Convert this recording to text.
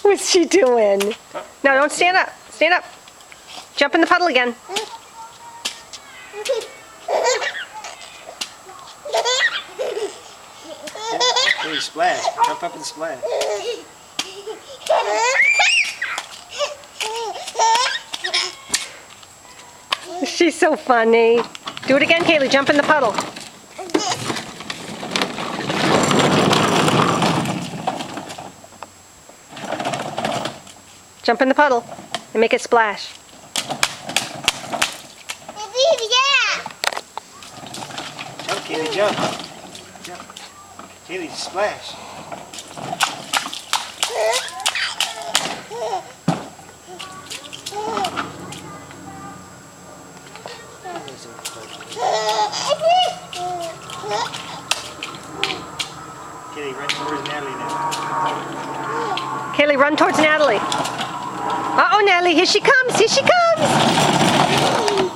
What's she doing? No, don't stand up. Stand up. Jump in the puddle again. Hey, splash. Jump up and splash. She's so funny. Do it again, Kaylee. Jump in the puddle. Jump in the puddle and make it splash. Jump, Kaylee, jump. Jump. Kaylee, splash. Kaylee, run towards Natalie now. Kaylee, run towards Natalie. Uh-oh, Natalie. Here she comes. Here she comes.